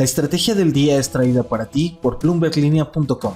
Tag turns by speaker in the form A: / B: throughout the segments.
A: La estrategia del día es traída para ti por bloomberglinea.com.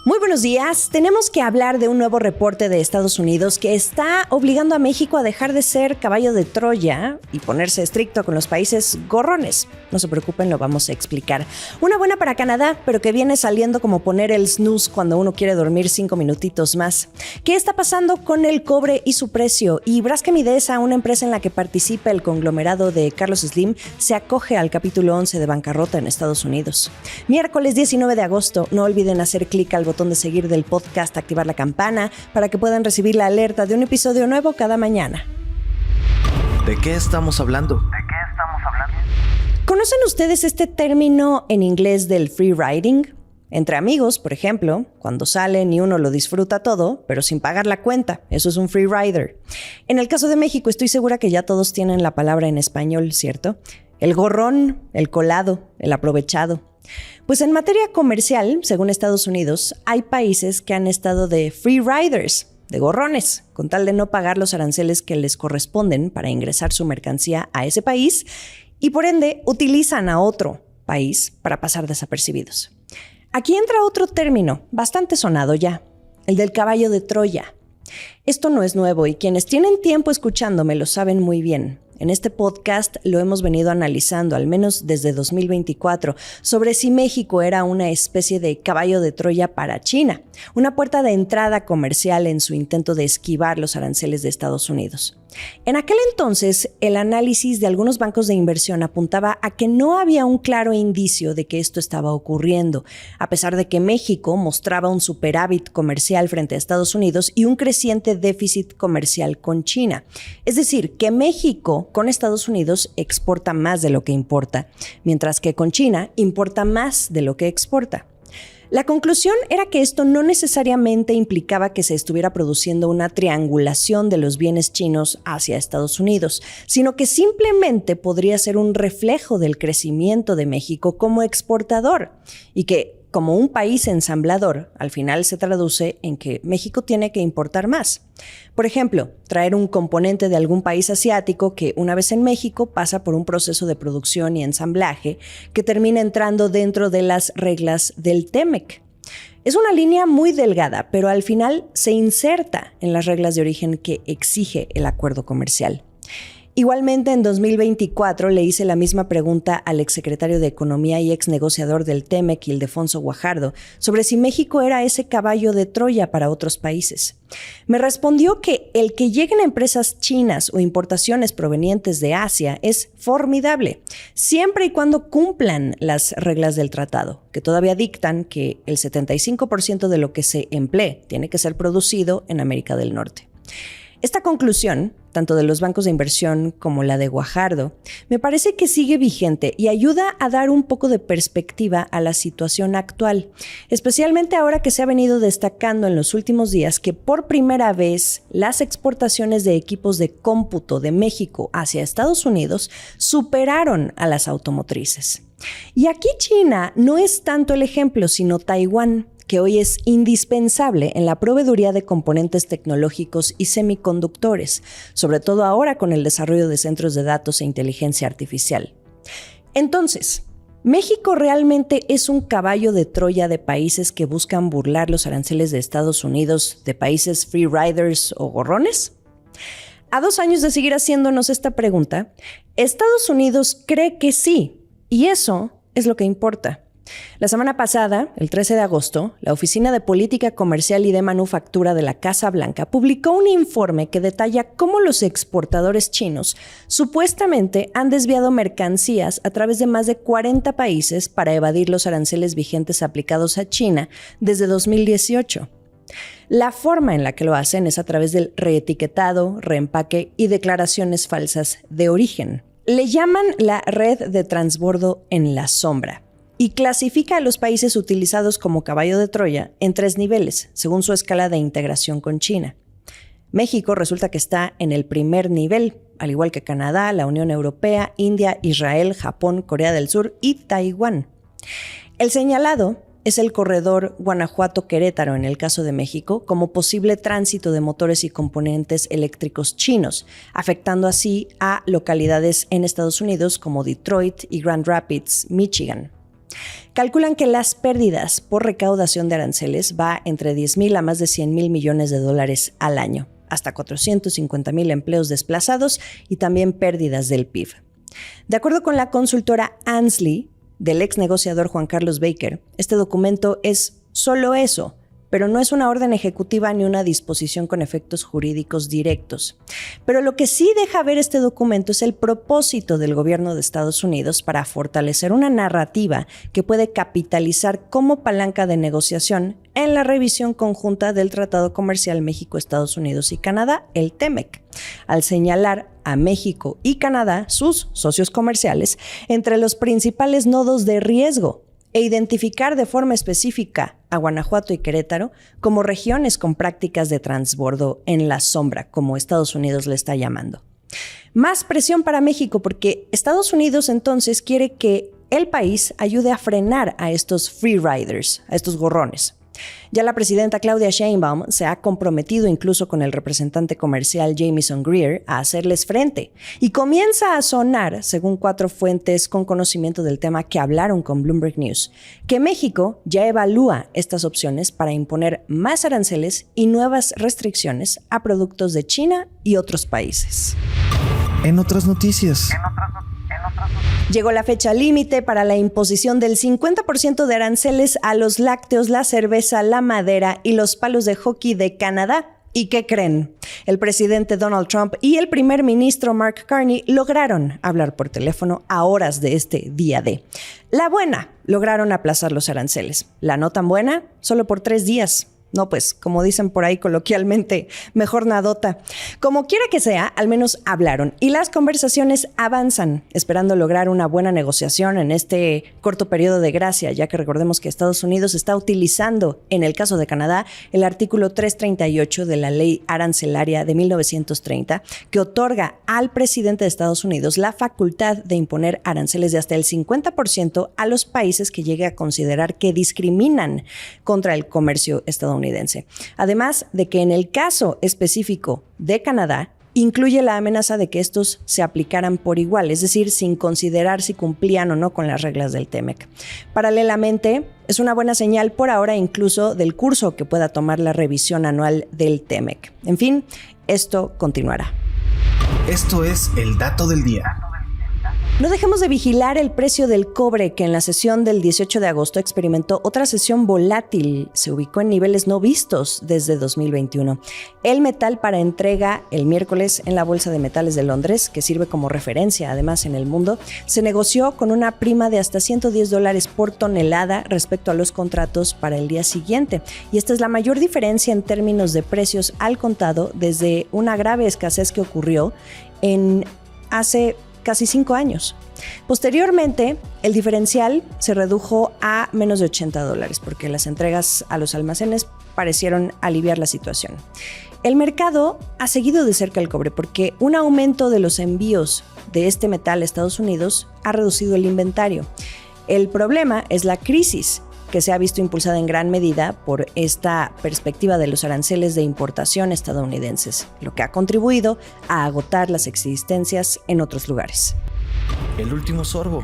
B: Muy buenos días. Tenemos que hablar de un nuevo reporte de Estados Unidos que está obligando a México a dejar de ser caballo de Troya y ponerse estricto con los países gorrones. No se preocupen, lo vamos a explicar. Una buena para Canadá, pero que viene saliendo como poner el snooze cuando uno quiere dormir 5 minutitos más. ¿Qué está pasando con el cobre y su precio? Y Braskem Idesa, una empresa en la que participa el conglomerado de Carlos Slim, se acoge al capítulo 11 de bancarrota en Estados Unidos. Miércoles 19 de agosto, no olviden hacer clic al botón de seguir del podcast, activar la campana para que puedan recibir la alerta de un episodio nuevo cada mañana.
C: ¿De qué estamos hablando?
B: ¿Conocen ustedes este término en inglés del free riding? Entre amigos, por ejemplo, cuando salen y uno lo disfruta todo, pero sin pagar la cuenta. Eso es un free rider. En el caso de México, estoy segura que ya todos tienen la palabra en español, ¿cierto? El gorrón, el colado, el aprovechado. Pues en materia comercial, según Estados Unidos, hay países que han estado de free riders, de gorrones, con tal de no pagar los aranceles que les corresponden para ingresar su mercancía a ese país y por ende utilizan a otro país para pasar desapercibidos. Aquí entra otro término, bastante sonado ya, el del caballo de Troya. Esto no es nuevo y quienes tienen tiempo escuchándome lo saben muy bien. En este podcast lo hemos venido analizando, al menos desde 2024, sobre si México era una especie de caballo de Troya para China, una puerta de entrada comercial en su intento de esquivar los aranceles de Estados Unidos. En aquel entonces, el análisis de algunos bancos de inversión apuntaba a que no había un claro indicio de que esto estaba ocurriendo, a pesar de que México mostraba un superávit comercial frente a Estados Unidos y un creciente déficit comercial con China. Es decir, que México con Estados Unidos exporta más de lo que importa, mientras que con China importa más de lo que exporta. La conclusión era que esto no necesariamente implicaba que se estuviera produciendo una triangulación de los bienes chinos hacia Estados Unidos, sino que simplemente podría ser un reflejo del crecimiento de México como exportador y que, como un país ensamblador, al final se traduce en que México tiene que importar más. Por ejemplo, traer un componente de algún país asiático que, una vez en México, pasa por un proceso de producción y ensamblaje que termina entrando dentro de las reglas del TEMEC. Es una línea muy delgada, pero al final se inserta en las reglas de origen que exige el acuerdo comercial. Igualmente, en 2024 le hice la misma pregunta al exsecretario de Economía y exnegociador del TEMEC, Ildefonso Guajardo, sobre si México era ese caballo de Troya para otros países. Me respondió que el que lleguen empresas chinas o importaciones provenientes de Asia es formidable, siempre y cuando cumplan las reglas del tratado, que todavía dictan que el 75% de lo que se emplee tiene que ser producido en América del Norte. Esta conclusión, tanto de los bancos de inversión como la de Guajardo, me parece que sigue vigente y ayuda a dar un poco de perspectiva a la situación actual, especialmente ahora que se ha venido destacando en los últimos días que por primera vez las exportaciones de equipos de cómputo de México hacia Estados Unidos superaron a las automotrices. Y aquí China no es tanto el ejemplo, sino Taiwán, que hoy es indispensable en la proveeduría de componentes tecnológicos y semiconductores, sobre todo ahora con el desarrollo de centros de datos e inteligencia artificial. Entonces, ¿México realmente es un caballo de Troya de países que buscan burlar los aranceles de Estados Unidos, de países free riders o gorrones? A 2 años de seguir haciéndonos esta pregunta, Estados Unidos cree que sí, y eso es lo que importa. La semana pasada, el 13 de agosto, la Oficina de Política Comercial y de Manufactura de la Casa Blanca publicó un informe que detalla cómo los exportadores chinos supuestamente han desviado mercancías a través de más de 40 países para evadir los aranceles vigentes aplicados a China desde 2018. La forma en la que lo hacen es a través del reetiquetado, reempaque y declaraciones falsas de origen. Le llaman la red de transbordo en la sombra y clasifica a los países utilizados como caballo de Troya en 3 niveles, según su escala de integración con China. México resulta que está en el primer nivel, al igual que Canadá, la Unión Europea, India, Israel, Japón, Corea del Sur y Taiwán. El señalado es el corredor Guanajuato-Querétaro en el caso de México, como posible tránsito de motores y componentes eléctricos chinos, afectando así a localidades en Estados Unidos como Detroit y Grand Rapids, Michigan. Calculan que las pérdidas por recaudación de aranceles va entre 10,000 a más de 100,000 millones de dólares al año, hasta 450,000 empleos desplazados y también pérdidas del PIB. De acuerdo con la consultora Ansley, del ex negociador Juan Carlos Baker, este documento es solo eso, pero no es una orden ejecutiva ni una disposición con efectos jurídicos directos. Pero lo que sí deja ver este documento es el propósito del gobierno de Estados Unidos para fortalecer una narrativa que puede capitalizar como palanca de negociación en la revisión conjunta del Tratado Comercial México, Estados Unidos y Canadá, el TEMEC, al señalar a México y Canadá, sus socios comerciales, entre los principales nodos de riesgo e identificar de forma específica a Guanajuato y Querétaro como regiones con prácticas de transbordo en la sombra, como Estados Unidos le está llamando. Más presión para México porque Estados Unidos entonces quiere que el país ayude a frenar a estos free riders, a estos gorrones. Ya la presidenta Claudia Sheinbaum se ha comprometido incluso con el representante comercial Jamieson Greer a hacerles frente y comienza a sonar, según 4 fuentes con conocimiento del tema que hablaron con Bloomberg News, que México ya evalúa estas opciones para imponer más aranceles y nuevas restricciones a productos de China y otros países.
C: En otras noticias.
B: Llegó la fecha límite para la imposición del 50% de aranceles a los lácteos, la cerveza, la madera y los palos de hockey de Canadá. ¿Y qué creen? El presidente Donald Trump y el primer ministro Mark Carney lograron hablar por teléfono a horas de este día D. La buena, lograron aplazar los aranceles. La no tan buena, solo por 3 días. No, pues, como dicen por ahí coloquialmente, mejor nadota. Como quiera que sea, al menos hablaron y las conversaciones avanzan, esperando lograr una buena negociación en este corto periodo de gracia, ya que recordemos que Estados Unidos está utilizando, en el caso de Canadá, el artículo 338 de la Ley Arancelaria de 1930, que otorga al presidente de Estados Unidos la facultad de imponer aranceles de hasta el 50% a los países que llegue a considerar que discriminan contra el comercio estadounidense. Además de que en el caso específico de Canadá, incluye la amenaza de que estos se aplicaran por igual, es decir, sin considerar si cumplían o no con las reglas del TEMEC. Paralelamente, es una buena señal por ahora incluso del curso que pueda tomar la revisión anual del TEMEC. En fin, esto continuará.
A: Esto es el dato del día.
B: No dejemos de vigilar el precio del cobre, que en la sesión del 18 de agosto experimentó otra sesión volátil. Se ubicó en niveles no vistos desde 2021. El metal para entrega el miércoles en la Bolsa de Metales de Londres, que sirve como referencia además en el mundo, se negoció con una prima de hasta $110 por tonelada respecto a los contratos para el día siguiente. Y esta es la mayor diferencia en términos de precios al contado desde una grave escasez que ocurrió hace casi 5 años. Posteriormente, el diferencial se redujo a menos de $80 porque las entregas a los almacenes parecieron aliviar la situación. El mercado ha seguido de cerca el cobre porque un aumento de los envíos de este metal a Estados Unidos ha reducido el inventario. El problema es la crisis, que se ha visto impulsada en gran medida por esta perspectiva de los aranceles de importación estadounidenses, lo que ha contribuido a agotar las existencias en otros lugares.
C: El último sorbo.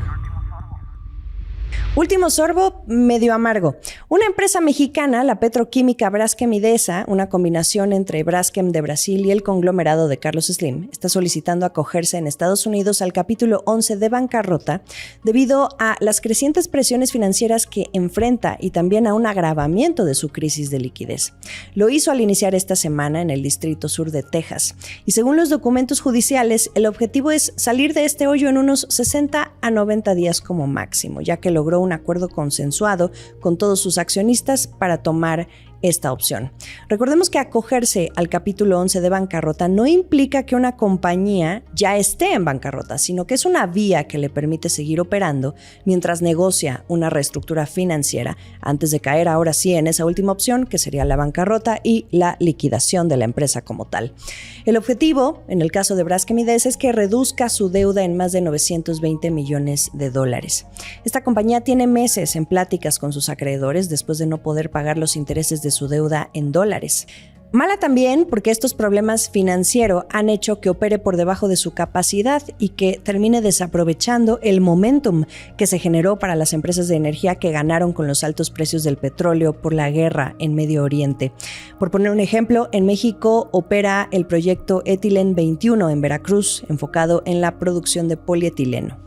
B: Último sorbo medio amargo. Una empresa mexicana, la petroquímica Braskem Idesa, una combinación entre Braskem de Brasil y el conglomerado de Carlos Slim, está solicitando acogerse en Estados Unidos al capítulo 11 de bancarrota debido a las crecientes presiones financieras que enfrenta y también a un agravamiento de su crisis de liquidez. Lo hizo al iniciar esta semana en el Distrito Sur de Texas. Y según los documentos judiciales, el objetivo es salir de este hoyo en unos 60 a 90 días como máximo, ya que logró un acuerdo consensuado con todos sus accionistas para tomar esta opción. Recordemos que acogerse al capítulo 11 de bancarrota no implica que una compañía ya esté en bancarrota, sino que es una vía que le permite seguir operando mientras negocia una reestructura financiera antes de caer ahora sí en esa última opción, que sería la bancarrota y la liquidación de la empresa como tal. El objetivo, en el caso de Braskem Idesa, es que reduzca su deuda en más de $920 millones. Esta compañía tiene meses en pláticas con sus acreedores después de no poder pagar los intereses de su deuda en dólares. Mala también porque estos problemas financieros han hecho que opere por debajo de su capacidad y que termine desaprovechando el momentum que se generó para las empresas de energía que ganaron con los altos precios del petróleo por la guerra en Medio Oriente. Por poner un ejemplo, en México opera el proyecto Etilen 21 en Veracruz, enfocado en la producción de polietileno.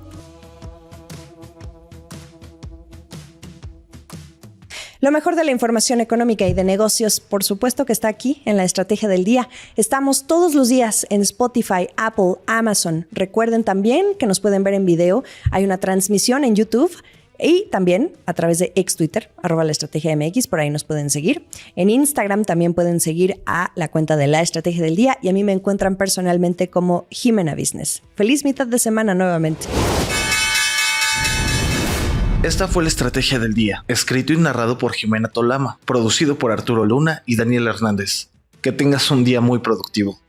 B: Lo mejor de la información económica y de negocios, por supuesto que está aquí en la Estrategia del Día. Estamos todos los días en Spotify, Apple, Amazon. Recuerden también que nos pueden ver en video. Hay una transmisión en YouTube y también a través de Twitter, @laestrategiamx, por ahí nos pueden seguir. En Instagram también pueden seguir a la cuenta de La Estrategia del Día y a mí me encuentran personalmente como Jimena Business. Feliz mitad de semana nuevamente.
A: Esta fue la Estrategia del Día, escrito y narrado por Jimena Tolama, producido por Arturo Luna y Daniel Hernández. Que tengas un día muy productivo.